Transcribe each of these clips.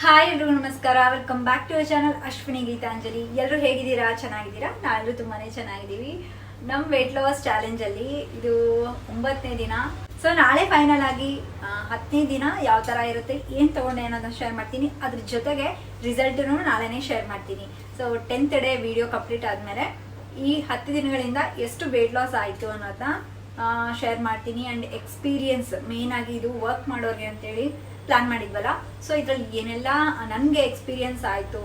Hi ಎಲ್ರಿಗೂ ನಮಸ್ಕಾರ. Welcome back to our channel Ashwini Geetanjali. ಎಲ್ಲರೂ ಹೇಗಿದ್ದೀರಾ? ಚೆನ್ನಾಗಿದ್ದೀರಾ? ನಾವೆಲ್ಲರೂ ತುಂಬಾನೇ ಚೆನ್ನಾಗಿದ್ದೀವಿ. ನಮ್ಮ ವೆಯ್ಟ್ ಲಾಸ್ ಚಾಲೆಂಜ್ ಅಲ್ಲಿ ಇದು 9ನೇ ದಿನ. ಸೊ ನಾಳೆ ಫೈನಲ್ ಆಗಿ 10ನೇ ದಿನ ಯಾವ ತರ ಇರುತ್ತೆ, ಏನ್ ತಗೊಂಡೆ ಅನ್ನೋದನ್ನ ಶೇರ್ ಮಾಡ್ತೀನಿ. ಅದ್ರ ಜೊತೆಗೆ ರಿಸಲ್ಟ್ನು ನಾಳೆನೇ ಶೇರ್ ಮಾಡ್ತೀನಿ. So 10th day video complete ಆದ್ಮೇಲೆ ಈ 10 ದಿನಗಳಿಂದ ಎಷ್ಟು ವೆಯ್ಟ್ ಲಾಸ್ ಆಯಿತು ಅನ್ನೋದನ್ನ ಶೇರ್ ಮಾಡ್ತೀನಿ. ಆ್ಯಂಡ್ ಎಕ್ಸ್ಪೀರಿಯನ್ಸ್ ಮೇನ್ ಆಗಿ ಇದು ವರ್ಕ್ ಮಾಡೋರಿಗೆ ಅಂತೇಳಿ ಪ್ಲಾನ್ ಮಾಡಿದ್ವಲ್ಲ. ಸೊ ಇದರಲ್ಲಿ ಏನೆಲ್ಲ ನನಗೆ ಎಕ್ಸ್ಪೀರಿಯನ್ಸ್ ಆಯಿತು,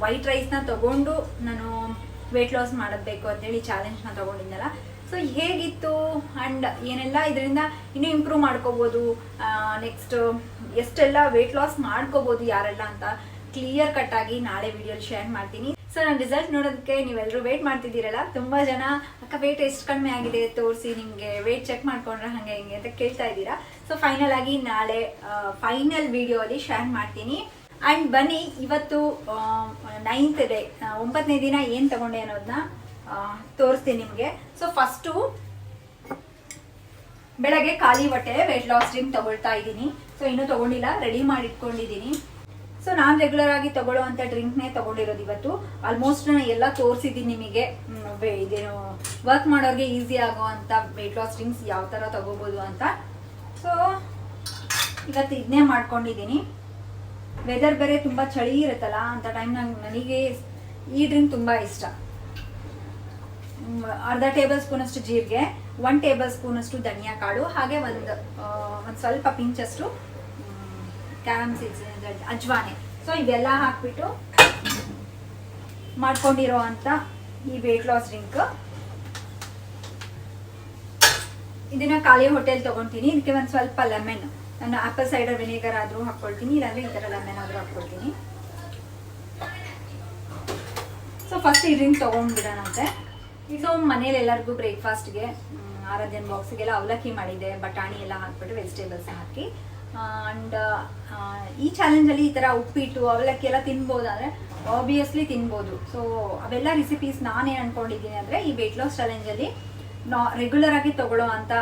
ವೈಟ್ ರೈಸ್ನ ತಗೊಂಡು ನಾನು ವೆಯ್ಟ್ ಲಾಸ್ ಮಾಡಬೇಕು ಅಂತೇಳಿ ಚಾಲೆಂಜ್ನ ತಗೊಂಡಿದ್ದಲ್ಲ. ಸೊ ಹೇಗಿತ್ತು ಆ್ಯಂಡ್ ಏನೆಲ್ಲ ಇದರಿಂದ ಇನ್ನೂ ಇಂಪ್ರೂವ್ ಮಾಡ್ಕೋಬೋದು, ನೆಕ್ಸ್ಟ್ ಎಷ್ಟೆಲ್ಲ ವೆಯ್ಟ್ ಲಾಸ್ ಮಾಡ್ಕೋಬೋದು ಯಾರೆಲ್ಲ ಅಂತ ಕ್ಲಿಯರ್ ಕಟ್ ಆಗಿ ನಾಳೆ ವಿಡಿಯೋಲಿ ಶೇರ್ ಮಾಡ್ತೀನಿ. ಸೊ ನಾನು ರಿಸಲ್ಟ್ ನೋಡೋದಕ್ಕೆ ನೀವೆಲ್ಲರೂ ವೆಯ್ಟ್ ಮಾಡ್ತಿದ್ದೀರಲ್ಲ. ತುಂಬ ಜನ ಅಕ್ಕ ವೆಯ್ಟ್ ಎಷ್ಟು ಕಡಿಮೆ ಆಗಿದೆ ತೋರಿಸಿ, ನಿಮಗೆ ವೆಯ್ಟ್ ಚೆಕ್ ಮಾಡ್ಕೊಂಡ್ರೆ ಹಾಗೆ ಹಿಂಗೆ ಅಂತ ಕೇಳ್ತಾ ಇದ್ದೀರಾ. ಸೊ ಫೈನಲ್ ಆಗಿ ನಾಳೆ ಫೈನಲ್ ವಿಡಿಯೋ ಅಲ್ಲಿ ಶೇರ್ ಮಾಡ್ತೀನಿ. ಆ್ಯಂಡ್ ಬನ್ನಿ ಇವತ್ತು 9th ಡೇ 9ನೇ ದಿನ ಏನು ತಗೊಂಡೆ ಅನ್ನೋದನ್ನ ತೋರಿಸ್ತೀನಿ ನಿಮಗೆ. ಸೊ ಫಸ್ಟು ಬೆಳಗ್ಗೆ ಖಾಲಿ ಹೊಟ್ಟೆ ವೆಯ್ಟ್ ಲಾಸ್ ಡ್ರಿಂಕ್ ತಗೊಳ್ತಾ ಇದ್ದೀನಿ. ಸೊ ಇನ್ನೂ ತಗೊಂಡಿಲ್ಲ, ರೆಡಿ ಮಾಡಿ ಇಟ್ಕೊಂಡಿದ್ದೀನಿ. ಸೊ ನಾನು ರೆಗ್ಯುಲರ್ ಆಗಿ ತಗೊಳ್ಳುವಂಥ ಡ್ರಿಂಕ್ನೇ ತಗೊಂಡಿರೋದು ಇವತ್ತು. ಆಲ್ಮೋಸ್ಟ್ ನಾನು ಎಲ್ಲ ತೋರಿಸಿದ್ದೀನಿ ನಿಮಗೆ, ಇದೇನು ವರ್ಕ್ ಮಾಡೋರಿಗೆ ಈಸಿ ಆಗುವಂಥ ವೆಯ್ಟ್ ಲಾಸ್ ಡ್ರಿಂಕ್ಸ್ ಯಾವ ಥರ ತಗೋಬೋದು ಅಂತ. ಸೊ ಇವತ್ತು ಇದನ್ನೇ ಮಾಡ್ಕೊಂಡಿದ್ದೀನಿ. ವೆದರ್ ಬೇರೆ ತುಂಬ ಚಳಿ ಇರುತ್ತಲ್ಲ, ಅಂಥ ಟೈಮ್ನಾಗ ನನಗೆ ಈ ಡ್ರಿಂಕ್ ತುಂಬ ಇಷ್ಟ. ಅರ್ಧ ಟೇಬಲ್ ಸ್ಪೂನ್ ಅಷ್ಟು ಜೀರಿಗೆ, 1 ಟೇಬಲ್ ಸ್ಪೂನ್ ಅಷ್ಟು ಧನಿಯಾ ಕಾಳು, ಹಾಗೆ ಒಂದು ಸ್ವಲ್ಪ ಪಿಂಚಷ್ಟು ಕ್ಯಾರಮ್ ಸೀಡ್ಸ್, ಅಜ್ವಾನೆ. ಸೊ ಇವೆಲ್ಲ ಹಾಕ್ಬಿಟ್ಟು ಮಾಡ್ಕೊಂಡಿರೋ ಅಂತ ಈ ವೆಯ್ಟ್ ಲಾಸ್ ಡ್ರಿಂಕ್. ಇದನ್ನ ಖಾಲಿ ಹೋಟೆಲ್ ತಗೊತೀನಿ. ಇದಕ್ಕೆ ಒಂದು ಸ್ವಲ್ಪ ಲೆಮನ್, ನಾನು ಆಪಲ್ ಸೈಡರ್ ವಿನೆಗರ್ ಆದರೂ ಹಾಕ್ಕೊಳ್ತೀನಿ, ಇಲ್ಲಾಂದ್ರೆ ಈ ಥರ ಲೆಮನ್ ಆದರೂ ಹಾಕ್ಕೊಳ್ತೀನಿ. ಸೊ ಫಸ್ಟ್ ಈ ಡ್ರಿಂಕ್ ತೊಗೊಂಡ್ಬಿಡೋಣಂತೆ. ಇದು ಮನೇಲಿ ಎಲ್ಲರಿಗೂ ಬ್ರೇಕ್ಫಾಸ್ಟ್ಗೆ ಆರಾಧ್ಯನ ಬಾಕ್ಸಿಗೆಲ್ಲ ಅವಲಕ್ಕಿ ಮಾಡಿದ್ದೆ, ಬಟಾಣಿ ಎಲ್ಲ ಹಾಕ್ಬಿಟ್ಟು ವೆಜಿಟೇಬಲ್ಸ್ ಹಾಕಿ. ಆ್ಯಂಡ್ ಈ ಚಾಲೆಂಜಲ್ಲಿ ಈ ಥರ ಉಪ್ಪಿಟ್ಟು ಅವಲಕ್ಕಿ ಎಲ್ಲ ತಿನ್ಬೋದಾದರೆ ಆಬ್ವಿಯಸ್ಲಿ ತಿನ್ಬೋದು. ಸೊ ಅವೆಲ್ಲ ರೆಸಿಪೀಸ್ ನಾನೇನು ಅಂದ್ಕೊಂಡಿದ್ದೀನಿ ಅಂದರೆ, ಈ ವೆಯ್ಟ್ ಲಾಸ್ ಚಾಲೆಂಜಲ್ಲಿ ರೆಗ್ಯುಲರ್ ಆಗಿ ತಗೊಳ್ಳೋ ಅಂತ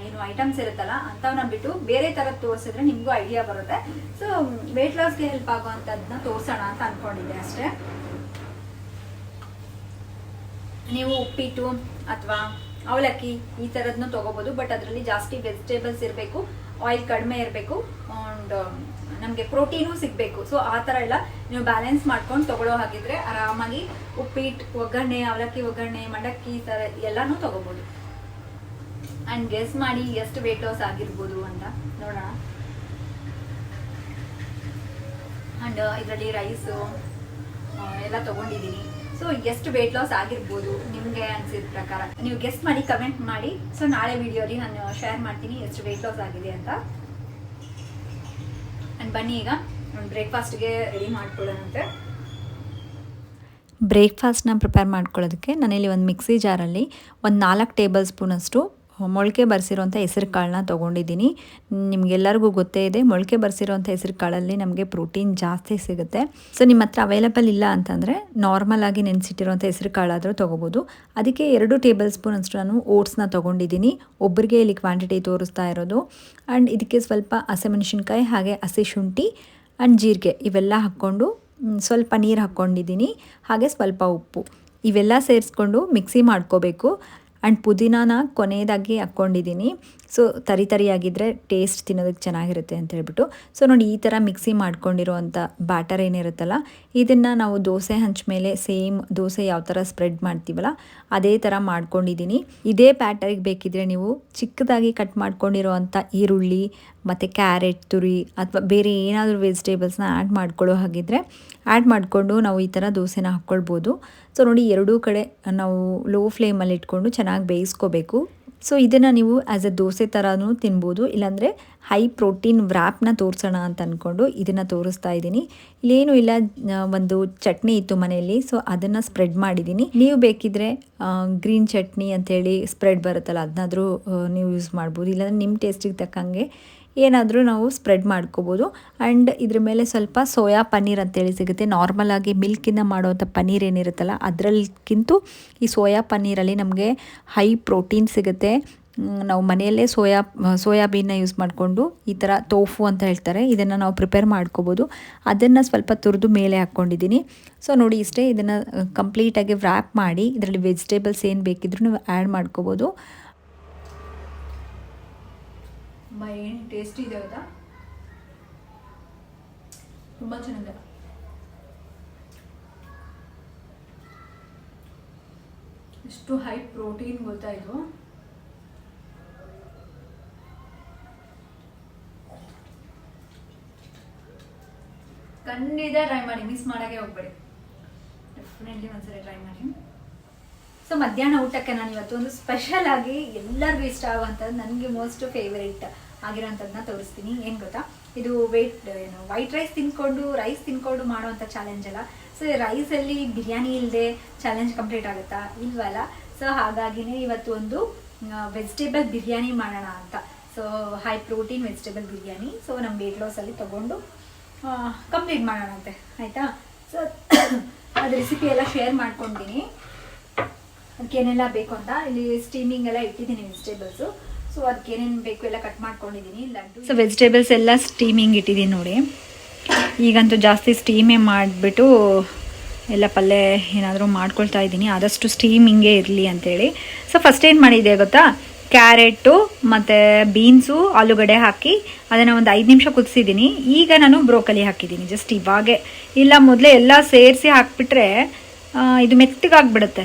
ಏನು ಐಟಮ್ಸ್ ಇರುತ್ತಲ್ಲ ಅಂಥವನ್ನ ಬಿಟ್ಟು ಬೇರೆ ಥರದ್ದು ತೋರಿಸಿದ್ರೆ ನಿಮಗೂ ಐಡಿಯಾ ಬರುತ್ತೆ. ಸೊ ವೆಯ್ಟ್ ಲಾಸ್ಗೆ ಹೆಲ್ಪ್ ಆಗುವಂಥದ್ದನ್ನ ತೋರಿಸೋಣ ಅಂತ ಅಂದ್ಕೊಂಡಿದ್ದೆ ಅಷ್ಟೇ. ನೀವು ಉಪ್ಪಿಟ್ಟು ಅಥವಾ ಅವಲಕ್ಕಿ ಈ ಥರದನ್ನು ತೊಗೋಬೋದು, ಬಟ್ ಅದರಲ್ಲಿ ಜಾಸ್ತಿ ವೆಜಿಟೇಬಲ್ಸ್ ಇರಬೇಕು, ಆಯಿಲ್ ಕಡಿಮೆ ಇರಬೇಕು, ಆ್ಯಂಡ್ ನಮಗೆ ಪ್ರೋಟೀನು ಸಿಗಬೇಕು. ಸೊ ಆ ಥರ ಎಲ್ಲ ನೀವು ಬ್ಯಾಲೆನ್ಸ್ ಮಾಡ್ಕೊಂಡು ತೊಗೊಳ್ಳೋ ಹಾಗಿದ್ರೆ ಆರಾಮಾಗಿ ಉಪ್ಪಿಟ್ಟು, ಒಗ್ಗರಣೆ, ಅವಲಕ್ಕಿ ಒಗ್ಗರಣೆ, ಮಂಡಕ್ಕಿ ಈ ಥರ ಎಲ್ಲನೂ ತೊಗೋಬೋದು. ಆ್ಯಂಡ್ ಗೆಸ್ ಮಾಡಿ ಎಷ್ಟು ವೆಯ್ಟ್ ಲಾಸ್ ಆಗಿರ್ಬೋದು ಅಂತ ನೋಡೋಣ. ಆ್ಯಂಡ್ ಇದರಲ್ಲಿ ರೈಸು ಎಲ್ಲ ತೊಗೊಂಡಿದ್ದೀನಿ. ಸೊ ಎಷ್ಟು ವೆಯ್ಟ್ ಲಾಸ್ ಆಗಿರ್ಬೋದು ನಿಮಗೆ ಅನ್ಸಿದ ಪ್ರಕಾರ ನೀವು ಗೆಸ್ಟ್ ಮಾಡಿ ಕಮೆಂಟ್ ಮಾಡಿ. ಸೊ ನಾಳೆ ವಿಡಿಯೋಲಿ ನಾನು ಶೇರ್ ಮಾಡ್ತೀನಿ ಎಷ್ಟು ವೆಯ್ಟ್ ಲಾಸ್ ಆಗಿದೆ ಅಂತ. ಆ್ಯಂಡ್ ಬನ್ನಿ ಈಗ ಬ್ರೇಕ್ಫಾಸ್ಟ್ಗೆ ರೆಡಿ ಮಾಡ್ಕೊಳ್ಳೋಣಂತೆ. ಬ್ರೇಕ್ಫಾಸ್ಟ್ನ ಪ್ರಿಪೇರ್ ಮಾಡ್ಕೊಳ್ಳೋದಕ್ಕೆ ನಾನಿಲ್ಲಿ ಒಂದು ಮಿಕ್ಸಿ ಜಾರಲ್ಲಿ ಒಂದು 4 ಟೇಬಲ್ ಸ್ಪೂನಷ್ಟು ಮೊಳಕೆ ಬರೆಸಿರೋಂಥ ಹೆಸರು ಕಾಳನ್ನ ತೊಗೊಂಡಿದ್ದೀನಿ. ನಿಮಗೆಲ್ಲರಿಗೂ ಗೊತ್ತೇ ಇದೆ, ಮೊಳಕೆ ಬರೆಸಿರೋಂಥ ಹೆಸರು ಕಾಳಲ್ಲಿ ನಮಗೆ ಪ್ರೋಟೀನ್ ಜಾಸ್ತಿ ಸಿಗುತ್ತೆ. ಸೊ ನಿಮ್ಮ ಹತ್ರ ಅವೈಲಬಲ್ ಇಲ್ಲ ಅಂತಂದರೆ ನಾರ್ಮಲ್ ಆಗಿ ನೆನೆಸಿಟ್ಟಿರೋಂಥ ಹೆಸರು ಕಾಳಾದರೂ ತೊಗೋಬೋದು. ಅದಕ್ಕೆ 2 ಟೇಬಲ್ ಸ್ಪೂನ್ ಅಷ್ಟು ನಾನು ಓಟ್ಸ್ನ ತೊಗೊಂಡಿದ್ದೀನಿ. ಒಬ್ಬರಿಗೆ ಇಲ್ಲಿ ಕ್ವಾಂಟಿಟಿ ತೋರಿಸ್ತಾ ಇರೋದು. ಆ್ಯಂಡ್ ಇದಕ್ಕೆ ಸ್ವಲ್ಪ ಹಸಿಮೆಣಸಿನ್ಕಾಯಿ, ಹಾಗೆ ಹಸಿ ಶುಂಠಿ ಆ್ಯಂಡ್ ಜೀರಿಗೆ ಇವೆಲ್ಲ ಹಾಕ್ಕೊಂಡು ಸ್ವಲ್ಪ ನೀರು ಹಾಕ್ಕೊಂಡಿದ್ದೀನಿ, ಹಾಗೆ ಸ್ವಲ್ಪ ಉಪ್ಪು ಇವೆಲ್ಲ ಸೇರಿಸ್ಕೊಂಡು ಮಿಕ್ಸಿ ಮಾಡ್ಕೋಬೇಕು. ಆ್ಯಂಡ್ ಪುದೀನಾನ ಕೊನೆಯದಾಗಿ ಹಾಕ್ಕೊಂಡಿದ್ದೀನಿ. ಸೊ ತರಿಯಾಗಿದ್ದರೆ ಟೇಸ್ಟ್ ತಿನ್ನೋದಕ್ಕೆ ಚೆನ್ನಾಗಿರುತ್ತೆ ಅಂತ ಹೇಳ್ಬಿಟ್ಟು. ಸೊ ನೋಡಿ, ಈ ಥರ ಮಿಕ್ಸಿ ಮಾಡ್ಕೊಂಡಿರೋ ಅಂಥ ಬ್ಯಾಟರ್ ಏನಿರುತ್ತಲ್ಲ, ಇದನ್ನು ನಾವು ದೋಸೆ ಹಂಚ ಮೇಲೆ ಸೇಮ್ ದೋಸೆ ಯಾವ ಥರ ಸ್ಪ್ರೆಡ್ ಮಾಡ್ತೀವಲ್ಲ ಅದೇ ಥರ ಮಾಡ್ಕೊಂಡಿದ್ದೀನಿ. ಇದೇ ಬ್ಯಾಟರಿಗೆ ಬೇಕಿದ್ರೆ ನೀವು ಚಿಕ್ಕದಾಗಿ ಕಟ್ ಮಾಡ್ಕೊಂಡಿರೋ ಅಂಥ ಈರುಳ್ಳಿ ಮತ್ತು ಕ್ಯಾರೆಟ್ ತುರಿ ಅಥವಾ ಬೇರೆ ಏನಾದರೂ ವೆಜಿಟೇಬಲ್ಸ್ನ ಆ್ಯಡ್ ಮಾಡ್ಕೊಳ್ಳೋ ಹಾಗಿದ್ರೆ ಆ್ಯಡ್ ಮಾಡಿಕೊಂಡು ನಾವು ಈ ಥರ ದೋಸೆನ ಹಾಕ್ಕೊಳ್ಬೋದು. ಸೊ ನೋಡಿ, ಎರಡೂ ಕಡೆ ನಾವು ಲೋ ಫ್ಲೇಮಲ್ಲಿ ಇಟ್ಕೊಂಡು ಚೆನ್ನಾಗಿ ಬೇಯಿಸ್ಕೋಬೇಕು. ಸೊ ಇದನ್ನು ನೀವು ಆ್ಯಸ್ ಎ ದೋಸೆ ಥರನೂ ತಿನ್ಬೋದು, ಇಲ್ಲಾಂದರೆ ಹೈ ಪ್ರೋಟೀನ್ ವ್ರ್ಯಾಪ್ನ ತೋರಿಸೋಣ ಅಂತ ಅಂದ್ಕೊಂಡು ಇದನ್ನು ತೋರಿಸ್ತಾ ಇದ್ದೀನಿ. ಇಲ್ಲೇನೂ ಇಲ್ಲ, ಒಂದು ಚಟ್ನಿ ಇತ್ತು ಮನೆಯಲ್ಲಿ, ಸೊ ಅದನ್ನು ಸ್ಪ್ರೆಡ್ ಮಾಡಿದ್ದೀನಿ. ನೀವು ಬೇಕಿದ್ದರೆ ಗ್ರೀನ್ ಚಟ್ನಿ ಅಂಥೇಳಿ ಸ್ಪ್ರೆಡ್ ಬರುತ್ತಲ್ಲ ಅದನ್ನಾದರೂ ನೀವು ಯೂಸ್ ಮಾಡ್ಬೋದು, ಇಲ್ಲಾಂದರೆ ನಿಮ್ಮ ಟೇಸ್ಟಿಗೆ ತಕ್ಕಂಗೆ ಏನಾದರೂ ನಾವು ಸ್ಪ್ರೆಡ್ ಮಾಡ್ಕೋಬೋದು. ಆ್ಯಂಡ್ ಇದ್ರ ಮೇಲೆ ಸ್ವಲ್ಪ ಸೋಯಾ ಪನ್ನೀರ್ ಅಂತೇಳಿ ಸಿಗುತ್ತೆ. ನಾರ್ಮಲಾಗಿ ಮಿಲ್ಕಿಂದ ಮಾಡೋವಂಥ ಪನ್ನೀರ್ ಏನಿರುತ್ತಲ್ಲ ಅದರಲ್ಲಿಗಿಂತ ಈ ಸೋಯಾ ಪನ್ನೀರಲ್ಲಿ ನಮಗೆ ಹೈ ಪ್ರೋಟೀನ್ ಸಿಗುತ್ತೆ. ನಾವು ಮನೆಯಲ್ಲೇ ಸೋಯಾಬೀನ್ನ ಯೂಸ್ ಮಾಡಿಕೊಂಡು ಈ ಥರ ತೋಫು ಅಂತ ಹೇಳ್ತಾರೆ, ಇದನ್ನು ನಾವು ಪ್ರಿಪೇರ್ ಮಾಡ್ಕೋಬೋದು. ಅದನ್ನು ಸ್ವಲ್ಪ ತುರಿದು ಮೇಲೆ ಹಾಕ್ಕೊಂಡಿದ್ದೀನಿ. ಸೊ ನೋಡಿ ಇಷ್ಟೇ, ಇದನ್ನು ಕಂಪ್ಲೀಟಾಗಿ ವ್ರ್ಯಾಪ್ ಮಾಡಿ ಇದರಲ್ಲಿ ವೆಜಿಟೇಬಲ್ಸ್ ಏನು ಬೇಕಿದ್ರೂ ನೀವು ಆ್ಯಡ್ ಮಾಡ್ಕೋಬೋದು. ಏನು ಟೇಸ್ಟಿ ಇದೆ ಗೊತ್ತಾ, ತುಂಬ ಚೆನ್ನಾಗಿದೆ. ಎಷ್ಟು ಹೈ ಪ್ರೋಟೀನ್ ಗೊತ್ತಾ ಇದು. ಖಂಡಿತ ಟ್ರೈ ಮಾಡಿ, ಮಿಸ್ ಮಾಡೋಕ್ಕೆ ಹೋಗ್ಬೇಡಿ. ಡೆಫಿನೆಟ್ಲಿ ಒಂದ್ಸರಿ ಟ್ರೈ ಮಾಡಿ. ಸೊ ಮಧ್ಯಾಹ್ನ ಊಟಕ್ಕೆ ನಾನು ಇವತ್ತು ಒಂದು ಸ್ಪೆಷಲ್ ಆಗಿ ಎಲ್ಲರಿಗೂ ಇಷ್ಟ ಆಗುವಂಥದ್ದು, ನನಗೆ ಮೋಸ್ಟ್ ಫೇವರೇಟ್ ಆಗಿರೋಂಥದ್ದನ್ನ ತೋರಿಸ್ತೀನಿ. ಏನು ಗೊತ್ತಾ, ಇದು ವೈಟ್ ರೈಸ್ ತಿನ್ಕೊಂಡು ಮಾಡುವಂಥ ಚಾಲೆಂಜ್ ಅಲ್ಲ. ಸೊ ರೈಸಲ್ಲಿ ಬಿರಿಯಾನಿ ಇಲ್ಲದೆ ಚಾಲೆಂಜ್ ಕಂಪ್ಲೀಟ್ ಆಗುತ್ತಾ? ಇಲ್ವಲ್ಲ. ಸೊ ಹಾಗಾಗಿನೇ ಇವತ್ತು ಒಂದು ವೆಜಿಟೇಬಲ್ ಬಿರಿಯಾನಿ ಮಾಡೋಣ ಅಂತ. So high protein vegetable biryani. So ನಮ್ಮ ವೇಟ್ ಲಾಸಲ್ಲಿ ತೊಗೊಂಡು ಕಂಪ್ಲೀಟ್ ಮಾಡೋಣಂತೆ, ಆಯಿತಾ? ಸೊ ಅದು ರೆಸಿಪಿ ಎಲ್ಲ ಶೇರ್ ಮಾಡ್ಕೊತೀನಿ, ಅದಕ್ಕೇನೆಲ್ಲ ಬೇಕು ಅಂತ. ಇಲ್ಲಿ ಸ್ಟೀಮಿಂಗ್ ಎಲ್ಲ ಇಟ್ಟಿದ್ದೀನಿ ವೆಜಿಟೇಬಲ್ಸು. ಸೊ ಅದಕ್ಕೆ ಏನೇನು ಬೇಕು ಎಲ್ಲ ಕಟ್ ಮಾಡ್ಕೊಂಡಿದ್ದೀನಿ. ಲಡ್ಡು, ಸೊ ವೆಜಿಟೇಬಲ್ಸ್ ಎಲ್ಲ ಸ್ಟೀಮಿಂಗ್ ಇಟ್ಟಿದ್ದೀನಿ ನೋಡಿ. ಈಗಂತೂ ಜಾಸ್ತಿ ಸ್ಟೀಮೇ ಮಾಡಿಬಿಟ್ಟು ಎಲ್ಲ ಪಲ್ಯ ಏನಾದರೂ ಮಾಡ್ಕೊಳ್ತಾ ಇದ್ದೀನಿ, ಆದಷ್ಟು ಸ್ಟೀಮಿಂಗೇ ಇರಲಿ ಅಂತೇಳಿ. ಸೊ ಫಸ್ಟ್ ಏನು ಮಾಡಿದೆ ಗೊತ್ತಾ, ಕ್ಯಾರೆಟು ಮತ್ತು ಬೀನ್ಸು, ಆಲೂಗಡ್ಡೆ ಹಾಕಿ ಅದನ್ನು ಒಂದು 5 ನಿಮಿಷ ಕುದಿಸಿದ್ದೀನಿ. ಈಗ ನಾನು ಬ್ರೋಕಲಿ ಹಾಕಿದ್ದೀನಿ ಜಸ್ಟ್ ಇವಾಗೆ. ಇಲ್ಲ ಮೊದಲೇ ಎಲ್ಲ ಸೇರಿಸಿ ಹಾಕ್ಬಿಟ್ರೆ ಇದು ಮೆತ್ತಗಾಗ್ಬಿಡುತ್ತೆ,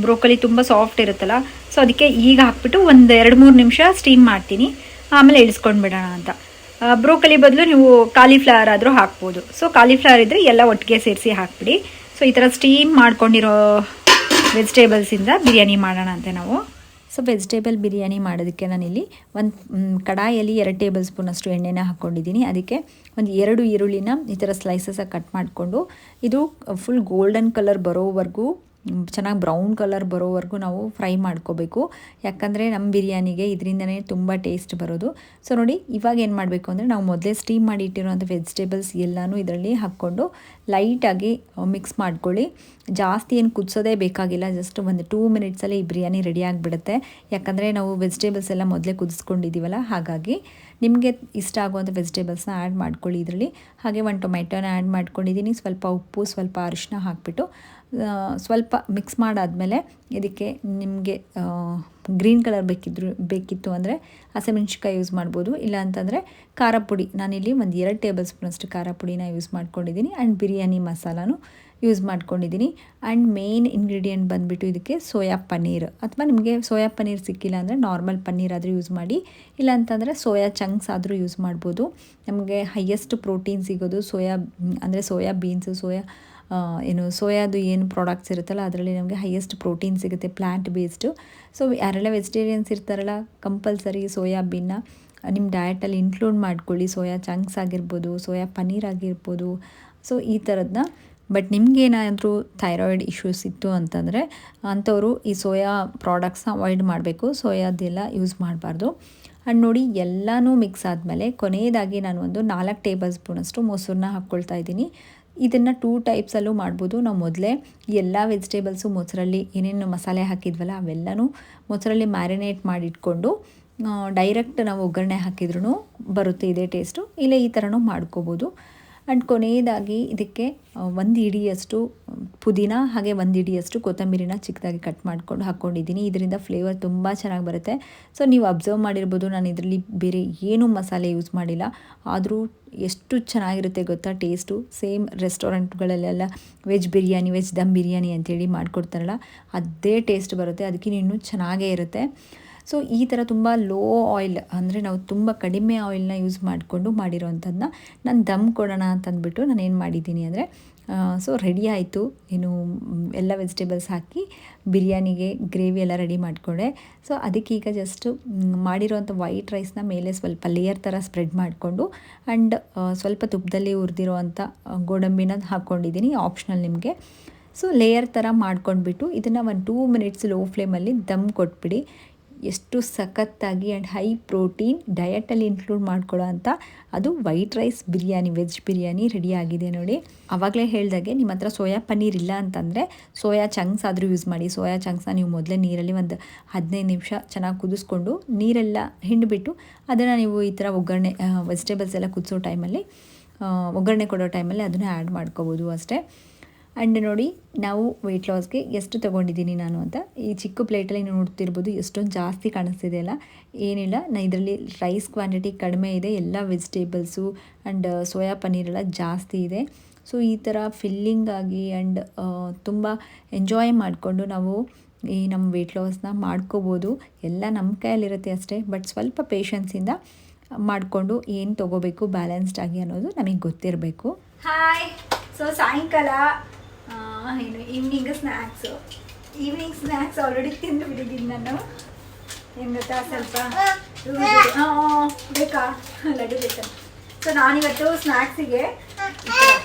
ಬ್ರೋಕಲಿ ತುಂಬ ಸಾಫ್ಟ್ ಇರುತ್ತಲ್ಲ. ಸೊ ಅದಕ್ಕೆ ಈಗ ಹಾಕ್ಬಿಟ್ಟು ಒಂದು 2-3 ನಿಮಿಷ ಸ್ಟೀಮ್ ಮಾಡ್ತೀನಿ, ಆಮೇಲೆ ಇಳಿಸ್ಕೊಂಡ್ಬಿಡೋಣ ಅಂತ. ಬ್ರೋಕಲಿ ಬದಲು ನೀವು ಕಾಲಿಫ್ಲವರ್ ಆದರೂ ಹಾಕ್ಬೋದು. ಸೊ ಕಾಲಿಫ್ಲವರ್ ಇದ್ದರೆ ಎಲ್ಲ ಒಟ್ಟಿಗೆ ಸೇರಿಸಿ ಹಾಕ್ಬಿಡಿ. ಸೊ ಈ ಥರ ಸ್ಟೀಮ್ ಮಾಡ್ಕೊಂಡಿರೋ ವೆಜಿಟೇಬಲ್ಸಿಂದ ಬಿರಿಯಾನಿ ಮಾಡೋಣ ಅಂತೆ ನಾವು. ಸೊ ವೆಜಿಟೇಬಲ್ ಬಿರಿಯಾನಿ ಮಾಡೋದಕ್ಕೆ ನಾನಿಲ್ಲಿ ಒಂದು ಕಡಾಯಲ್ಲಿ 2 ಟೇಬಲ್ ಸ್ಪೂನಷ್ಟು ಎಣ್ಣೆನ ಹಾಕ್ಕೊಂಡಿದ್ದೀನಿ. ಅದಕ್ಕೆ ಒಂದು 2 ಈರುಳ್ಳಿನ ಈ ಥರ ಸ್ಲೈಸಸ್ಸಾಗಿ ಕಟ್ ಮಾಡಿಕೊಂಡು, ಇದು ಫುಲ್ ಗೋಲ್ಡನ್ ಕಲರ್ ಬರೋವರೆಗೂ, ಚೆನ್ನಾಗಿ ಬ್ರೌನ್ ಕಲರ್ ಬರೋವರೆಗೂ ನಾವು ಫ್ರೈ ಮಾಡ್ಕೋಬೇಕು. ಯಾಕಂದರೆ ನಮ್ಮ ಬಿರಿಯಾನಿಗೆ ಇದರಿಂದನೇ ತುಂಬ ಟೇಸ್ಟ್ ಬರೋದು. ಸೊ ನೋಡಿ ಇವಾಗ ಏನು ಮಾಡಬೇಕು ಅಂದರೆ, ನಾವು ಮೊದಲೇ ಸ್ಟೀಮ್ ಮಾಡಿ ಇಟ್ಟಿರೋಂಥ ವೆಜಿಟೇಬಲ್ಸ್ ಎಲ್ಲನೂ ಇದರಲ್ಲಿ ಹಾಕ್ಕೊಂಡು ಲೈಟಾಗಿ ಮಿಕ್ಸ್ ಮಾಡ್ಕೊಳ್ಳಿ. ಜಾಸ್ತಿ ಏನು ಕುದಿಸೋದೇ ಬೇಕಾಗಿಲ್ಲ, ಜಸ್ಟ್ ಒಂದು 2 ಮಿನಿಟ್ಸಲ್ಲಿ ಈ ಬಿರಿಯಾನಿ ರೆಡಿ ಆಗಿಬಿಡುತ್ತೆ. ಯಾಕಂದರೆ ನಾವು ವೆಜಿಟೇಬಲ್ಸ್ ಎಲ್ಲ ಮೊದಲೇ ಕುದಿಸ್ಕೊಂಡಿದ್ದೀವಲ್ಲ, ಹಾಗಾಗಿ ನಿಮಗೆ ಇಷ್ಟ ಆಗುವಂಥ ವೆಜಿಟೇಬಲ್ಸ್ನ ಆ್ಯಡ್ ಮಾಡ್ಕೊಳ್ಳಿ ಇದರಲ್ಲಿ. ಹಾಗೆ 1 ಟೊಮೆಟೊನ ಆ್ಯಡ್ ಮಾಡ್ಕೊಂಡಿದ್ದೀನಿ. ಸ್ವಲ್ಪ ಉಪ್ಪು, ಸ್ವಲ್ಪ ಅರಿಶಿನ ಹಾಕಿಬಿಟ್ಟು ಸ್ವಲ್ಪ ಮಿಕ್ಸ್ ಮಾಡಾದಮೇಲೆ ಇದಕ್ಕೆ ನಿಮಗೆ ಗ್ರೀನ್ ಕಲರ್ ಬೇಕಿತ್ತು ಅಂದರೆ ಹಸಿಮೆಣ್ಸಿನ್ಕಾಯಿ ಯೂಸ್ ಮಾಡ್ಬೋದು. ಇಲ್ಲ ಅಂತಂದರೆ ಖಾರ ಪುಡಿ, ನಾನಿಲ್ಲಿ ಒಂದು 2 ಟೇಬಲ್ ಸ್ಪೂನಷ್ಟು ಖಾರ ಪುಡಿನ ಯೂಸ್ ಮಾಡ್ಕೊಂಡಿದ್ದೀನಿ. ಆ್ಯಂಡ್ ಬಿರಿಯಾನಿ ಮಸಾಲಾನು ಯೂಸ್ ಮಾಡ್ಕೊಂಡಿದ್ದೀನಿ. ಆ್ಯಂಡ್ ಮೇನ್ ಇಂಗ್ರೀಡಿಯೆಂಟ್ ಬಂದುಬಿಟ್ಟು ಇದಕ್ಕೆ ಸೋಯಾ ಪನ್ನೀರ್, ಅಥವಾ ನಿಮಗೆ ಸೋಯಾ ಪನ್ನೀರ್ ಸಿಕ್ಕಿಲ್ಲ ಅಂದರೆ ನಾರ್ಮಲ್ ಪನ್ನೀರ್ ಆದರೂ ಯೂಸ್ ಮಾಡಿ. ಇಲ್ಲ ಅಂತಂದರೆ ಸೋಯಾ ಚಂಕ್ಸ್ ಆದರೂ ಯೂಸ್ ಮಾಡ್ಬೋದು. ನಮಗೆ ಹೈಯೆಸ್ಟ್ ಪ್ರೋಟೀನ್ ಸಿಗೋದು ಸೋಯಾ ಬೀನ್ಸು, ಸೋಯಾದು ಏನು ಪ್ರಾಡಕ್ಟ್ಸ್ ಇರುತ್ತಲ್ಲ ಅದರಲ್ಲಿ ನಮಗೆ ಹೈಯೆಸ್ಟ್ ಪ್ರೋಟೀನ್ ಸಿಗುತ್ತೆ, ಪ್ಲ್ಯಾಂಟ್ ಬೇಸ್ಡು. ಸೊ ಯಾರೆಲ್ಲ ವೆಜಿಟೇರಿಯನ್ಸ್ ಇರ್ತಾರಲ್ಲ, ಕಂಪಲ್ಸರಿ ಸೋಯಾಬೀನ್ನ ನಿಮ್ಮ ಡಯಟಲ್ಲಿ ಇನ್ಕ್ಲೂಡ್ ಮಾಡ್ಕೊಳ್ಳಿ. ಸೋಯಾ ಚಂಕ್ಸ್ ಆಗಿರ್ಬೋದು, ಸೋಯಾ ಪನ್ನೀರ್ ಆಗಿರ್ಬೋದು. ಸೊ ಈ ಥರದನ್ನ. ಬಟ್ ನಿಮಗೇನಾದರೂ ಥೈರಾಯ್ಡ್ ಇಶ್ಯೂಸ್ ಇತ್ತು ಅಂತಂದರೆ ಅಂಥವರು ಈ ಸೋಯಾ ಪ್ರಾಡಕ್ಟ್ಸ್ನ ಅವಾಯ್ಡ್ ಮಾಡಬೇಕು, ಸೋಯಾದೆಲ್ಲ ಯೂಸ್ ಮಾಡಬಾರ್ದು. ಆ್ಯಂಡ್ ನೋಡಿ ಎಲ್ಲನೂ ಮಿಕ್ಸ್ ಆದಮೇಲೆ ಕೊನೆಯದಾಗಿ ನಾನು ಒಂದು 4 ಟೇಬಲ್ ಸ್ಪೂನಷ್ಟು ಮೊಸರನ್ನ ಹಾಕ್ಕೊಳ್ತಾ ಇದ್ದೀನಿ. ಇದನ್ನು 2 ಟೈಪ್ಸಲ್ಲೂ ಮಾಡ್ಬೋದು. ನಾವು ಮೊದಲೇ ಎಲ್ಲ ವೆಜಿಟೇಬಲ್ಸು ಮೊಸರಲ್ಲಿ ಏನೇನು ಮಸಾಲೆ ಹಾಕಿದ್ವಲ್ಲ ಅವೆಲ್ಲನೂ ಮೊಸರಲ್ಲಿ ಮ್ಯಾರಿನೇಟ್ ಮಾಡಿಟ್ಕೊಂಡು ಡೈರೆಕ್ಟ್ ನಾವು ಒಗ್ಗರಣೆ ಹಾಕಿದ್ರೂ ಬರುತ್ತೆ ಇದೇ ಟೇಸ್ಟು. ಇಲ್ಲ ಈ ಥರನೂ ಮಾಡ್ಕೋಬೋದು. ಆ್ಯಂಡ್ ಕೊನೆಯದಾಗಿ ಇದಕ್ಕೆ 1 ಹಿಡಿಯಷ್ಟು ಪುದೀನ, ಹಾಗೆ 1 ಹಿಡಿಯಷ್ಟು ಕೊತ್ತಂಬರಿನ ಚಿಕ್ಕದಾಗಿ ಕಟ್ ಮಾಡ್ಕೊಂಡು ಹಾಕ್ಕೊಂಡಿದ್ದೀನಿ. ಇದರಿಂದ ಫ್ಲೇವರ್ ತುಂಬ ಚೆನ್ನಾಗಿ ಬರುತ್ತೆ. ಸೊ ನೀವು ಅಬ್ಸರ್ವ್ ಮಾಡಿರ್ಬೋದು, ನಾನು ಇದರಲ್ಲಿ ಬೇರೆ ಏನೂ ಮಸಾಲೆ ಯೂಸ್ ಮಾಡಿಲ್ಲ, ಆದರೂ ಎಷ್ಟು ಚೆನ್ನಾಗಿರುತ್ತೆ ಗೊತ್ತಾ taste. Same ರೆಸ್ಟೋರೆಂಟ್ಗಳಲ್ಲೆಲ್ಲ veg dum biryani ಅಂತೇಳಿ ಮಾಡಿಕೊಡ್ತಾರಲ್ಲ, ಅದೇ ಟೇಸ್ಟ್ ಬರುತ್ತೆ. ಅದಕ್ಕಿಂತ ಇನ್ನೂ ಚೆನ್ನಾಗೇ ಇರುತ್ತೆ. ಸೊ ಈ ಥರ ತುಂಬ ಲೋ ಆಯಿಲ್, ಅಂದರೆ ನಾವು ತುಂಬ ಕಡಿಮೆ ಆಯಿಲ್ನ ಯೂಸ್ ಮಾಡಿಕೊಂಡು ಮಾಡಿರೋವಂಥದ್ದನ್ನ ನಾನು ದಮ್ ಕೊಡೋಣ ಅಂತಂದ್ಬಿಟ್ಟು ನಾನು ಏನು ಮಾಡಿದ್ದೀನಿ ಅಂದರೆ, ಸೊ ರೆಡಿ ಆಯಿತು. ಎಲ್ಲ ವೆಜಿಟೇಬಲ್ಸ್ ಹಾಕಿ ಬಿರಿಯಾನಿಗೆ ಗ್ರೇವಿ ಎಲ್ಲ ರೆಡಿ ಮಾಡಿಕೊಂಡೆ. ಸೊ ಅದಕ್ಕೀಗ ಜಸ್ಟ್ ಮಾಡಿರೋವಂಥ ವೈಟ್ ರೈಸ್ನ ಮೇಲೆ ಸ್ವಲ್ಪ ಲೇಯರ್ ಥರ ಸ್ಪ್ರೆಡ್ ಮಾಡಿಕೊಂಡು, ಆ್ಯಂಡ್ ಸ್ವಲ್ಪ ತುಪ್ಪದಲ್ಲಿ ಹುರಿದಿರೋ ಅಂಥ ಗೋಡಂಬಿನ ಹಾಕ್ಕೊಂಡಿದ್ದೀನಿ, ಆಪ್ಷನಲ್ ನಿಮಗೆ. ಸೊ ಲೇಯರ್ ಥರ ಮಾಡ್ಕೊಂಡ್ಬಿಟ್ಟು ಇದನ್ನು ಒಂದು 2 ಮಿನಿಟ್ಸ್ ಲೋ ಫ್ಲೇಮಲ್ಲಿ ದಮ್ ಕೊಟ್ಬಿಡಿ. ಎಷ್ಟು ಸಖತ್ತಾಗಿ ಆ್ಯಂಡ್ ಹೈ ಪ್ರೋಟೀನ್ ಡಯಟಲ್ಲಿ ಇನ್ಕ್ಲೂಡ್ ಮಾಡ್ಕೊಳ್ಳೋ ಅಂತ ಅದು white rice biryani, veg biryani ready ಆಗಿದೆ ನೋಡಿ. ಆವಾಗಲೇ ಹೇಳ್ದಾಗೆ ನಿಮ್ಮ ಹತ್ರ ಸೋಯಾ ಪನ್ನೀರ್ ಇಲ್ಲ ಅಂತಂದರೆ ಸೋಯಾ ಚಂಕ್ಸ್ ಆದರೂ ಯೂಸ್ ಮಾಡಿ. ಸೋಯಾ ಚಂಕ್ಸ್ನ ನೀವು ಮೊದಲೇ ನೀರಲ್ಲಿ ಒಂದು 15 ನಿಮಿಷ ಚೆನ್ನಾಗಿ ಕುದಿಸ್ಕೊಂಡು ನೀರೆಲ್ಲ ಹಿಂಡಿಬಿಟ್ಟು ಅದನ್ನು ನೀವು ಈ ಥರ ಒಗ್ಗರಣೆ ವೆಜಿಟೇಬಲ್ಸ್ ಎಲ್ಲ ಕುದಿಸೋ ಟೈಮಲ್ಲಿ ಒಗ್ಗರಣೆ ಕೊಡೋ ಟೈಮಲ್ಲಿ ಅದನ್ನು ಆ್ಯಡ್ ಮಾಡ್ಕೋಬೋದು ಅಷ್ಟೇ. ಆ್ಯಂಡ್ ನೋಡಿ ನಾವು ವೆಯ್ಟ್ ಲಾಸ್ಗೆ ಎಷ್ಟು ತೊಗೊಂಡಿದ್ದೀನಿ ನಾನು ಅಂತ ಈ ಚಿಕ್ಕ ಪ್ಲೇಟಲ್ಲಿ ನೀವು ನೋಡ್ತಿರ್ಬೋದು ಎಷ್ಟೊಂದು ಜಾಸ್ತಿ ಕಾಣಿಸ್ತಿದೆ ಅಲ್ಲ. ಏನಿಲ್ಲ, ಇದರಲ್ಲಿ ರೈಸ್ ಕ್ವಾಂಟಿಟಿ ಕಡಿಮೆ ಇದೆ, ಎಲ್ಲ ವೆಜಿಟೇಬಲ್ಸು ಆ್ಯಂಡ್ ಸೋಯಾ ಪನ್ನೀರೆಲ್ಲ ಜಾಸ್ತಿ ಇದೆ. ಸೊ ಈ ಥರ ಫಿಲ್ಲಿಂಗ್ ಆಗಿ ಆ್ಯಂಡ್ ತುಂಬ ಎಂಜಾಯ್ ಮಾಡಿಕೊಂಡು ನಾವು ಈ ನಮ್ಮ ವೆಯ್ಟ್ ಲಾಸ್ನ ಮಾಡ್ಕೋಬೋದು. ಎಲ್ಲ ನಮ್ಮ ಕೈಯಲ್ಲಿರುತ್ತೆ ಅಷ್ಟೇ, ಬಟ್ ಸ್ವಲ್ಪ ಪೇಷನ್ಸಿಂದ ಮಾಡಿಕೊಂಡು ಏನು ತೊಗೋಬೇಕು ಬ್ಯಾಲೆನ್ಸ್ಡ್ ಆಗಿ ಅನ್ನೋದು ನಮಗೆ ಗೊತ್ತಿರಬೇಕು. ಹಾಯ್, ಸೊ ಸಾಯಂಕಾಲ ಏನು ಈವ್ನಿಂಗ್ ಸ್ನ್ಯಾಕ್ಸ್ ಆಲ್ರೆಡಿ ತಿಂದು ಬಿಟ್ಟಿದ್ದೀನಿ ನಾನು. ಏನು ಗೊತ್ತಾ, ಸ್ವಲ್ಪ ಬೇಕಾ ಲಡ್ಡು ಬೇಕಾ. ಸೊ ನಾನಿವತ್ತು ಸ್ನ್ಯಾಕ್ಸಿಗೆ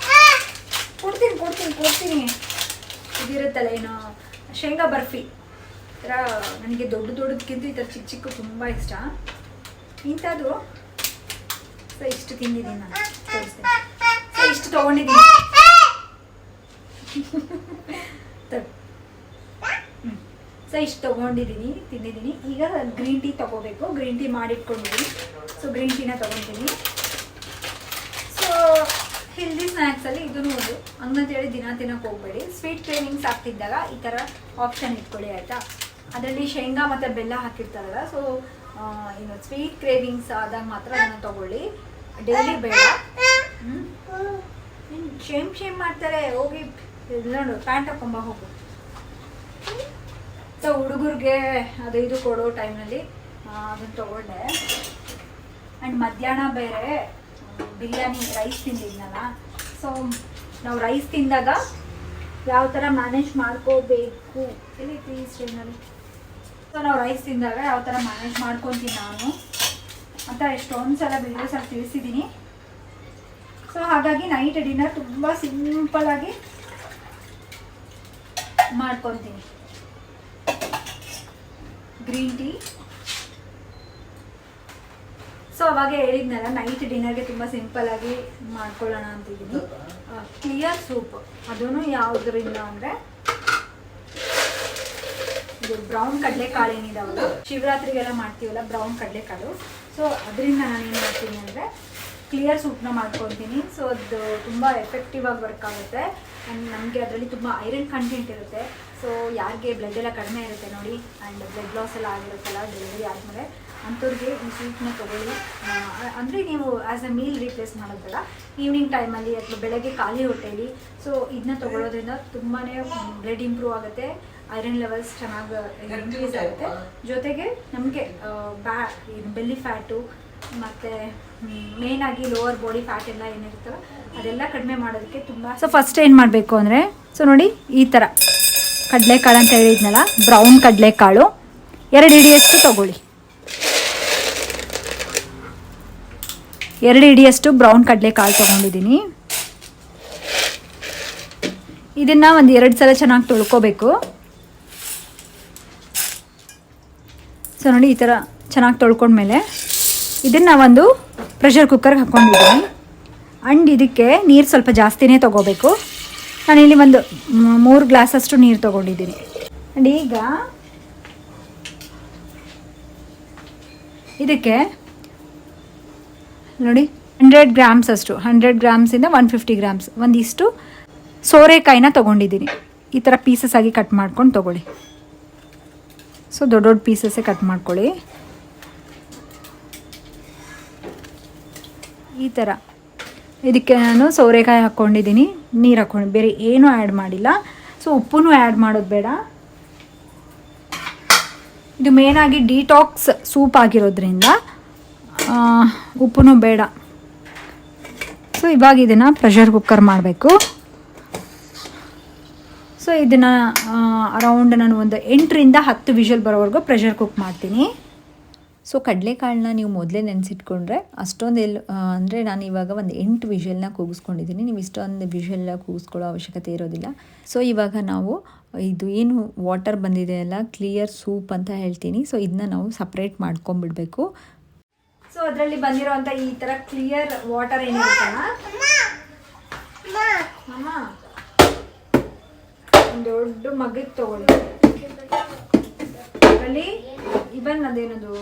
ಕೊಡ್ತೀನಿ ಇದಿರುತ್ತಲ್ಲ ಏನು ಶೇಂಗಾ ಬರ್ಫಿ ಈ ಥರ. ನನಗೆ ದೊಡ್ಡದಕ್ಕಿಂತ ಈ ಥರ ಚಿಕ್ಕ ತುಂಬ ಇಷ್ಟ. ಇಂಥದ್ದು ಸೊ ಇಷ್ಟು ತಿಂದಿದ್ದೀನಿ ನಾನು, ತೋರಿಸ್ತೀನಿ. ಸೊ ಇಷ್ಟು ತೊಗೊಂಡಿದ್ದೀನಿ. ಸೊ ಇಷ್ಟು ತೊಗೊಂಡಿದ್ದೀನಿ, ತಿಂದಿದ್ದೀನಿ. ಈಗ ಗ್ರೀನ್ ಟೀ ತೊಗೋಬೇಕು. ಗ್ರೀನ್ ಟೀ ಮಾಡಿಟ್ಕೊಂಡಿದ್ದೀನಿ. ಸೊ ಗ್ರೀನ್ ಟೀನ ತೊಗೊತೀನಿ. ಸೊ ಹೆಲ್ದಿ ಸ್ನ್ಯಾಕ್ಸಲ್ಲಿ ಇದೂ ಒಂದು ಹಂಗಂತೇಳಿ ದಿನ ತಿನ್ನೋಕೆ ಹೋಗಬೇಡಿ. ಸ್ವೀಟ್ ಕ್ರೇವಿಂಗ್ಸ್ ಆಗ್ತಿದ್ದಾಗ ಈ ಥರ ಆಪ್ಷನ್ ಇಟ್ಕೊಳ್ಳಿ ಆಯಿತಾ. ಅದರಲ್ಲಿ ಶೇಂಗಾ ಮತ್ತು ಬೆಲ್ಲ ಹಾಕಿರ್ತಾರಲ್ಲ, ಸೊ ಏನು ಸ್ವೀಟ್ ಕ್ರೇವಿಂಗ್ಸ್ ಆದಾಗ ಮಾತ್ರ ಅದನ್ನು ತೊಗೊಳ್ಳಿ, ಡೈಲಿ ಬೇಡ. ಶೇಮ್ ಮಾಡ್ತಾರೆ. ಹೋಗಿ ನೋಡು, ಪ್ಯಾಂಟ್ ಹಾಕೊಂಬ ಹೋಗು. ಸೊ ಹುಡುಗರಿಗೆ ಅದು ಇದು ಕೊಡೋ ಟೈಮ್ನಲ್ಲಿ ಅದನ್ನು ತೊಗೊಂಡೆ. ಆ್ಯಂಡ್ ಮಧ್ಯಾಹ್ನ ಬೇರೆ ಬಿರಿಯಾನಿ ರೈಸ್ ತಿಂದಿದ್ನಲ್ಲ. ಸೊ ನಾವು ರೈಸ್ ತಿಂದಾಗ ಯಾವ ಥರ ಮ್ಯಾನೇಜ್ ಮಾಡ್ಕೋಬೇಕು ಇಲ್ಲಿ ಪ್ಲೀಸ್ ಟ್ರೈನಲ್ಲಿ. ಸೊ ನಾವು ರೈಸ್ ತಿಂದಾಗ ಯಾವ ಥರ ಮ್ಯಾನೇಜ್ ಮಾಡ್ಕೊತೀನಿ ನಾನು ಅಂತ ಎಷ್ಟೊಂದು ಸಲ ವೀಡಿಯೋಸಲ್ಲಿ ತಿಳಿಸಿದ್ದೀನಿ. ಸೊ ಹಾಗಾಗಿ ನೈಟ್ ಡಿನ್ನರ್ ತುಂಬ ಸಿಂಪಲಾಗಿ ಮಾಡ್ಕೊತೀನಿ. Green tea. ಸೊ ಅವಾಗ ಹೇಳಿದ್ನಲ್ಲ ನೈಟ್ ಡಿನ್ನರ್ಗೆ ತುಂಬ ಸಿಂಪಲಾಗಿ ಮಾಡ್ಕೊಳ್ಳೋಣ ಅಂತಿದ್ದೀನಿ. ಕ್ಲಿಯರ್ ಸೂಪ್, ಅದೂ ಯಾವುದರಿಂದ ಅಂದರೆ ಇದು ಬ್ರೌನ್ ಕಡಲೆಕಾಳು ಏನಿದಾವಲ್ಲ, ಶಿವರಾತ್ರಿಗೆಲ್ಲ ಮಾಡ್ತೀವಲ್ಲ ಬ್ರೌನ್ ಕಡಲೆಕಾಳು. ಸೊ ಅದರಿಂದ ನಾನೇನು ಮಾಡ್ತೀನಿ ಅಂದರೆ ಕ್ಲಿಯರ್ ಸೂಪ್ನ ಮಾಡ್ಕೊತೀನಿ. ಸೊ ಅದು ತುಂಬ ಎಫೆಕ್ಟಿವ್ ಆಗಿ ವರ್ಕ್ ಆಗುತ್ತೆ. ಆ್ಯಂಡ್ ನಮಗೆ ಅದರಲ್ಲಿ ತುಂಬ ಐರನ್ ಕಂಟೆಂಟ್ ಇರುತ್ತೆ. ಸೊ ಯಾರಿಗೆ ಬ್ಲಡ್ ಎಲ್ಲ ಕಡಿಮೆ ಇರುತ್ತೆ ನೋಡಿ, ಆ್ಯಂಡ್ ಬ್ಲಡ್ ಲಾಸ್ ಎಲ್ಲ ಆಗಿರುತ್ತಲ್ಲ ಡೆಲಿವರಿ ಆದಮೇಲೆ, ಅಂಥವ್ರಿಗೆ ಈ ಸ್ವೀಟ್ನ ತೊಗೊಳ್ಳಿ. ಅಂದರೆ ನೀವು ಆ್ಯಸ್ ಅ ಮೀಲ್ ರೀಪ್ಲೇಸ್ ಮಾಡೋದಲ್ಲ, ಈವ್ನಿಂಗ್ ಟೈಮಲ್ಲಿ ಅಥವಾ ಬೆಳಗ್ಗೆ ಖಾಲಿ ಹೊಟ್ಟೆಯಲ್ಲಿ ಸೊ ಇದನ್ನ ತೊಗೊಳ್ಳೋದ್ರಿಂದ ತುಂಬಾ ಬ್ಲಡ್ ಇಂಪ್ರೂವ್ ಆಗುತ್ತೆ, ಐರನ್ ಲೆವೆಲ್ಸ್ ಚೆನ್ನಾಗಿ ಇನ್ಕ್ರೀಸ್ ಆಗುತ್ತೆ. ಜೊತೆಗೆ ನಮಗೆ ಬೆಲ್ಲಿ ಫ್ಯಾಟು ಮತ್ತು ಮೇಯ್ನಾಗಿ ಲೋವರ್ ಬಾಡಿ ಫ್ಯಾಟ್ ಎಲ್ಲ ಏನಿರುತ್ತಲ್ಲ ಅದೆಲ್ಲ ಕಡಿಮೆ ಮಾಡೋದಕ್ಕೆ ತುಂಬ. ಸೊ ಫಸ್ಟ್ ಏನು ಮಾಡಬೇಕು ಅಂದರೆ, ಸೊ ನೋಡಿ ಈ ಥರ ಕಡಲೆಕಾಳು ಅಂತ ಹೇಳಿದ್ನಲ್ಲ, ಬ್ರೌನ್ ಕಡಲೆಕಾಳು 2 ಹಿಡಿಯಷ್ಟು ತೊಗೊಳ್ಳಿ. 2 ಹಿಡಿಯಷ್ಟು ಬ್ರೌನ್ ಕಡಲೆಕಾಳು ತೊಗೊಂಡಿದ್ದೀನಿ. ಇದನ್ನು ಒಂದು 2 ಸಲ ಚೆನ್ನಾಗಿ ತೊಳ್ಕೊಬೇಕು. ಸೊ ನೋಡಿ ಈ ಥರ ಚೆನ್ನಾಗಿ ತೊಳ್ಕೊಂಡ್ಮೇಲೆ ಇದನ್ನು ಒಂದು ಪ್ರೆಷರ್ ಕುಕ್ಕರ್ಗೆ ಹಾಕ್ಕೊಂಡಿದ್ದೀನಿ. ಆ್ಯಂಡ್ ಇದಕ್ಕೆ ನೀರು ಸ್ವಲ್ಪ ಜಾಸ್ತಿನೇ ತೊಗೋಬೇಕು. ನಾನಿಲ್ಲಿ ಒಂದು 3 ಗ್ಲಾಸಷ್ಟು ನೀರು ತೊಗೊಂಡಿದ್ದೀನಿ. ಆ್ಯಂಡ್ ಈಗ ಇದಕ್ಕೆ ನೋಡಿ 100 ಗ್ರಾಮ್ಸ್ ಅಷ್ಟು, 100 ಗ್ರಾಮ್ಸಿಂದ 150 ಗ್ರಾಮ್ಸ್ ಒಂದಿಷ್ಟು ಸೋರೆಕಾಯಿನ ತೊಗೊಂಡಿದ್ದೀನಿ. ಈ ಥರ ಪೀಸಸ್ ಆಗಿ ಕಟ್ ಮಾಡ್ಕೊಂಡು ತೊಗೊಳ್ಳಿ. ಸೊ ದೊಡ್ಡ ದೊಡ್ಡ ಪೀಸಸ್ಸೇ ಕಟ್ ಮಾಡ್ಕೊಳ್ಳಿ. ಈ ಥರ ಇದಕ್ಕೆ ನಾನು ಸೋರೆಕಾಯಿ ಹಾಕ್ಕೊಂಡಿದ್ದೀನಿ, ನೀರು ಹಾಕ್ಕೊಂಡು, ಬೇರೆ ಏನೂ ಆ್ಯಡ್ ಮಾಡಿಲ್ಲ. ಸೊ ಉಪ್ಪೂ ಆ್ಯಡ್ ಮಾಡೋದು ಬೇಡ. ಇದು ಮೇನಾಗಿ ಡಿಟಾಕ್ಸ್ ಸೂಪ್ ಆಗಿರೋದ್ರಿಂದ ಉಪ್ಪೂ ಬೇಡ. ಸೊ ಇವಾಗ ಇದನ್ನು ಪ್ರೆಷರ್ ಕುಕ್ಕರ್ ಮಾಡಬೇಕು. ಸೊ ಇದನ್ನು ಅರೌಂಡ್ ನಾನು ಒಂದು 8 ರಿಂದ 10 ವಿಷಲ್ ಬರೋವರೆಗೂ ಪ್ರೆಷರ್ ಕುಕ್ ಮಾಡ್ತೀನಿ. ಸೊ ಕಡಲೆಕಾಳನ್ನ ನೀವು ಮೊದಲೇ ನೆನೆಸಿಟ್ಕೊಂಡ್ರೆ ಅಷ್ಟೊಂದು ಅಂದರೆ ನಾನು ಇವಾಗ ಒಂದು 8 ವಿಷಲ್ನ ಕೂಗಿಸ್ಕೊಂಡಿದ್ದೀನಿ. ನೀವು ಇಷ್ಟೊಂದು ವಿಷಲ್ನ ಕೂಗಿಸ್ಕೊಳ್ಳೋ ಅವಶ್ಯಕತೆ ಇರೋದಿಲ್ಲ. ಸೊ ಇವಾಗ ನಾವು ಇದು ಏನು ವಾಟರ್ ಬಂದಿದೆ ಅಲ್ಲ, ಕ್ಲಿಯರ್ ಸೂಪ್ ಅಂತ ಹೇಳ್ತೀನಿ. ಸೊ ಇದನ್ನ ನಾವು ಸಪ್ರೇಟ್ ಮಾಡ್ಕೊಂಬಿಡ್ಬೇಕು. ಸೊ ಅದರಲ್ಲಿ ಬಂದಿರೋಂಥ ಈ ಥರ ಕ್ಲಿಯರ್ ವಾಟರ್ ಏನಿರುತ್ತಲ್ಲ, ಅಮ್ಮ ಒಂದು ದೊಡ್ಡ ಮಗ್ಗಿಗೆ ತಗೊಳ್ಳಿ. ಅದರಲ್ಲಿ ಇವನ್ ಅದೇನದು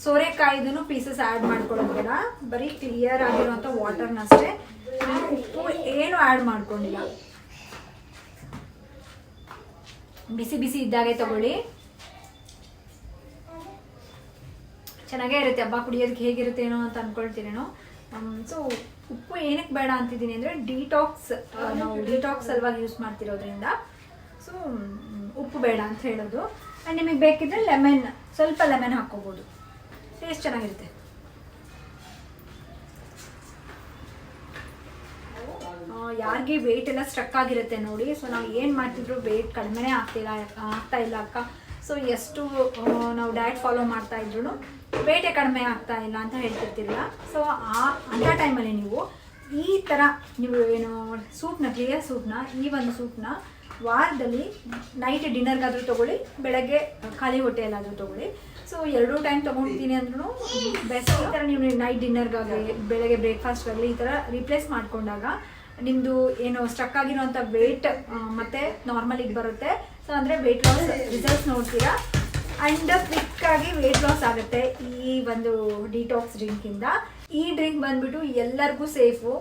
ಸೋರೆಕಾಯಿದೂ ಪೀಸಸ್ ಆ್ಯಡ್ ಮಾಡ್ಕೊಳ್ಳೋದು ಬೇಡ, ಬರೀ ಕ್ಲಿಯರ್ ಆಗಿರುವಂಥ ವಾಟರ್ನಷ್ಟೇ, ಉಪ್ಪು ಏನು ಆ್ಯಡ್ ಮಾಡ್ಕೊಂಡಿಲ್ಲ. ಬಿಸಿ ಬಿಸಿ ಇದ್ದಾಗೆ ತಗೊಳ್ಳಿ. ಚೆನ್ನಾಗೇ ಇರುತ್ತೆ. ಹಬ್ಬ ಕುಡಿಯೋದಕ್ಕೆ ಹೇಗಿರುತ್ತೇನೋ ಅಂತ ಅಂದ್ಕೊಳ್ತೀನೇನೋ. ಸೊ ಉಪ್ಪು ಏನಕ್ಕೆ ಬೇಡ ಅಂತಿದ್ದೀನಿ ಅಂದರೆ ನಾವು ಡಿಟಾಕ್ಸ್ ಸಲುವಾಗಿ ಯೂಸ್ ಮಾಡ್ತಿರೋದ್ರಿಂದ ಸೊ ಉಪ್ಪು ಬೇಡ ಅಂತ ಹೇಳೋದು. ಆ್ಯಂಡ್ ನಿಮಗೆ ಬೇಕಿದ್ರೆ ಸ್ವಲ್ಪ ಲೆಮನ್ ಹಾಕ್ಕೋಬೋದು, ಟೇಸ್ಟ್ ಚೆನ್ನಾಗಿರುತ್ತೆ. ಯಾರಿಗೆ ವೆಯ್ಟ್ ಎಲ್ಲ ಸ್ಟ್ರಕ್ ಆಗಿರುತ್ತೆ ನೋಡಿ, ಸೊ ನಾವು ಏನು ಮಾಡ್ತಿದ್ರು ವೆಯ್ಟ್ ಕಡಿಮೆನೇ ಆಗ್ತಾ ಇಲ್ಲ ಅಕ್ಕ, ಸೊ ಎಷ್ಟು ನಾವು ಡಯಟ್ ಫಾಲೋ ಮಾಡ್ತಾ ಇದ್ರು ವೇಟೇ ಕಡಿಮೆ ಆಗ್ತಾ ಇಲ್ಲ ಅಂತ ಹೇಳ್ತಿರ್ತಿರಲ್ಲ. ಸೊ ಅಂಥ ಟೈಮಲ್ಲಿ ನೀವು ಈ ಥರ ನೀವು ಏನು ಸೂಪ್ನ, ಕ್ಲಿಯರ್ ಸೂಪ್ನ, ಈ ಒಂದು ಸೂಪ್ನ ವಾರದಲ್ಲಿ ನೈಟ್ ಡಿನ್ನರ್ಗಾದರೂ ತೊಗೊಳ್ಳಿ, ಬೆಳಗ್ಗೆ ಖಾಲಿ ಹೊಟ್ಟೆಯಲ್ಲಾದರೂ ತೊಗೊಳ್ಳಿ. ಸೊ 2 ಟೈಮ್ ತೊಗೊಳ್ತೀನಿ ಅಂದ್ರೂ ಬೆಸ್ಟ್. ಈ ಥರ ನೀವು ನೈಟ್ ಡಿನ್ನರ್ಗಾಗಲಿ ಬೆಳಗ್ಗೆ ಬ್ರೇಕ್ಫಾಸ್ಟ್ಗಾಗಲಿ ಈ ಥರ ರಿಪ್ಲೇಸ್ ಮಾಡಿಕೊಂಡಾಗ ನಿಮ್ಮದು ಏನು ಸ್ಟ್ರಕ್ ಆಗಿರೋಂಥ ವೆಯ್ಟ್ ಮತ್ತು ನಾರ್ಮಲಿಗೆ ಬರುತ್ತೆ. ಸೊ ಅಂದರೆ ವೆಯ್ಟ್ ಲಾಸ್ ರಿಸಲ್ಟ್ಸ್ ನೋಡ್ತೀರಾ ಆ್ಯಂಡ್ ಕ್ವಿಕ್ಕಾಗಿ ವೆಯ್ಟ್ ಲಾಸ್ ಆಗುತ್ತೆ ಈ ಒಂದು ಡಿಟಾಕ್ಸ್ ಡ್ರಿಂಕಿಂದ. ಈ ಡ್ರಿಂಕ್ ಬಂದ್ಬಿಟ್ಟು ಎಲ್ಲರಿಗೂ ಸೇಫು,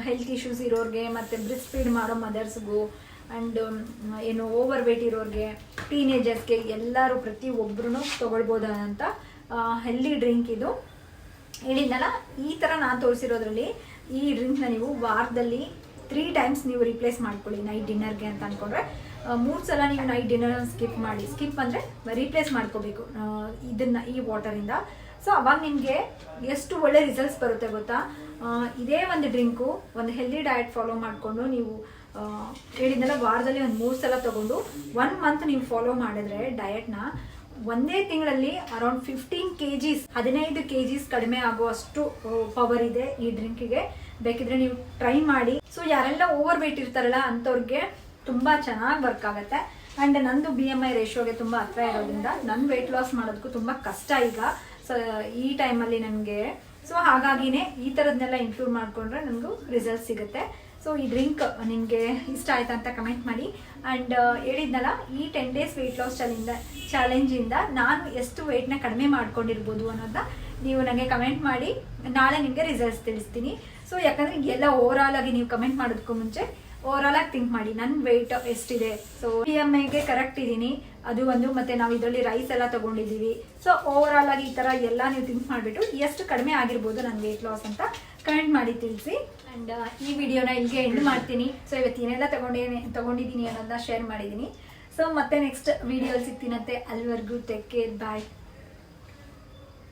ಹೆಲ್ತ್ ಇಶ್ಯೂಸ್ ಇರೋರಿಗೆ ಮತ್ತು ಬ್ರೆಸ್ಟ್ ಫೀಡ್ ಮಾಡೋ ಮದರ್ಸ್ಗೂ ಆ್ಯಂಡ್ ಏನು ಓವರ್ ವೆಯ್ಟ್ ಇರೋರಿಗೆ, ಟೀನೇಜರ್ಸ್ಗೆ ಎಲ್ಲರೂ ಪ್ರತಿಯೊಬ್ಬರೂ ತೊಗೊಳ್ಬೋದಂತ ಹೆಲ್ದಿ ಡ್ರಿಂಕ್ ಇದು. ಹೇಳಿದ್ನಲ್ಲ, ಈ ಥರ ನಾನು ತೋರಿಸಿರೋದ್ರಲ್ಲಿ ಈ ಡ್ರಿಂಕ್ನ ನೀವು ವಾರದಲ್ಲಿ 3 ಟೈಮ್ಸ್ ನೀವು ರಿಪ್ಲೇಸ್ ಮಾಡ್ಕೊಳ್ಳಿ ನೈಟ್ ಡಿನ್ನರ್ಗೆ ಅಂತ ಅಂದ್ಕೊಂಡ್ರೆ. 3 ಸಲ ನೀವು ನೈಟ್ ಡಿನ್ನರ್ ಸ್ಕಿಪ್ ಅಂದರೆ ರೀಪ್ಲೇಸ್ ಮಾಡ್ಕೋಬೇಕು ಈ ವಾಟರಿಂದ. ಸೊ ಅವಾಗ ನಿಮಗೆ ಎಷ್ಟು ಒಳ್ಳೆ ರಿಸಲ್ಟ್ಸ್ ಬರುತ್ತೆ ಗೊತ್ತಾ. ಇದೇ ಒಂದು ಡ್ರಿಂಕು ಒಂದು ಹೆಲ್ದಿ ಡಯಟ್ ಫಾಲೋ ಮಾಡಿಕೊಂಡು ನೀವು ಹೇಳಿದ್ನಲ್ಲ ವಾರದಲ್ಲಿ ಒಂದು 3 ಸಲ ತೊಗೊಂಡು 1 ಮಂತ್ ನೀವು ಫಾಲೋ ಮಾಡಿದ್ರೆ ಡಯಟ್ನ, ಒಂದೇ ತಿಂಗಳಲ್ಲಿ ಅರೌಂಡ್ 15 kgs ಕಡಿಮೆ ಆಗುವಷ್ಟು ಪವರ್ ಇದೆ ಈ ಡ್ರಿಂಕಿಗೆ. ಬೇಕಿದ್ರೆ ನೀವು ಟ್ರೈ ಮಾಡಿ. ಸೊ ಯಾರೆಲ್ಲ ಓವರ್ ವೆಯ್ಟ್ ಇರ್ತಾರಲ್ಲ ಅಂಥವ್ರಿಗೆ ತುಂಬ ಚೆನ್ನಾಗಿ ವರ್ಕ್ ಆಗುತ್ತೆ. ಆ್ಯಂಡ್ ನಂದು BMI ರೇಷಿಯೋಗೆ ತುಂಬ ಹತ್ರ ಇರೋದ್ರಿಂದ ನನ್ನ ವೆಯ್ಟ್ ಲಾಸ್ ಮಾಡೋದಕ್ಕೂ ತುಂಬ ಕಷ್ಟ ಈಗ. ಸೊ ಈ ಟೈಮಲ್ಲಿ ನನಗೆ ಸೊ ಹಾಗಾಗಿನೇ ಈ ಥರದನ್ನೆಲ್ಲ ಇನ್ಕ್ಲೂಡ್ ಮಾಡಿಕೊಂಡ್ರೆ ನನಗೂ ರಿಸಲ್ಟ್ ಸಿಗುತ್ತೆ. ಸೊ ಈ ಡ್ರಿಂಕ್ ನಿಮಗೆ ಇಷ್ಟ ಆಯ್ತಾ ಅಂತ ಕಮೆಂಟ್ ಮಾಡಿ. ಆ್ಯಂಡ್ ಹೇಳಿದ್ನಲ್ಲ, ಈ 10 days ವೆಯ್ಟ್ ಲಾಸ್ ಚಾಲೆಂಜಿಂದ ನಾನು ಎಷ್ಟು ವೆಯ್ಟ್ನ ಕಡಿಮೆ ಮಾಡ್ಕೊಂಡಿರ್ಬೋದು ಅನ್ನೋದನ್ನ ನೀವು ನನಗೆ ಕಮೆಂಟ್ ಮಾಡಿ. ನಾಳೆ ನಿಮಗೆ ರಿಸಲ್ಟ್ಸ್ ತಿಳಿಸ್ತೀನಿ. ಸೊ ಯಾಕಂದರೆ ಎಲ್ಲ ಓವರಾಲ್ ಆಗಿ ನೀವು ಕಮೆಂಟ್ ಮಾಡೋದಕ್ಕೂ ಮುಂಚೆ ಓವರಾಲ್ ಆಗಿ ಥಿಂಕ್ ಮಾಡಿ ನನ್ನ ವೆಯ್ಟ್ ಎಷ್ಟಿದೆ, ಸೊ BMIಗೆ ಕರೆಕ್ಟ್ ಇದ್ದೀನಿ ಅದು ಒಂದು, ಮತ್ತು ನಾವು ಇದರಲ್ಲಿ ರೈಸ್ ಎಲ್ಲ ತೊಗೊಂಡಿದ್ದೀವಿ. ಸೊ ಓವರಾಲ್ ಆಗಿ ಈ ಥರ ಎಲ್ಲ ನೀವು ಥಿಂಕ್ ಮಾಡಿಬಿಟ್ಟು ಎಷ್ಟು ಕಡಿಮೆ ಆಗಿರ್ಬೋದು ನನ್ನ ವೆಯ್ಟ್ ಲಾಸ್ ಅಂತ ಕಮೆಂಟ್ ಮಾಡಿ ತಿಳಿಸಿ. ಆ್ಯಂಡ್ ಈ ವಿಡಿಯೋನ ಇಲ್ಲಿಗೆ ಎಂಡ್ ಮಾಡ್ತೀನಿ. ಸೊ ಇವತ್ತು ಏನೆಲ್ಲ ತೊಗೊಂಡಿದ್ದೀನಿ ಅನ್ನೋದನ್ನ ಶೇರ್ ಮಾಡಿದ್ದೀನಿ. ಸೊ ಮತ್ತೆ ನೆಕ್ಸ್ಟ್ ವಿಡಿಯೋಲಿ ಸಿಗ್ತೀನಂತೆ. ಅಲ್ಲಿವರೆಗೂ ಟೇಕ್ ಕೇರ್, ಬಾಯ್.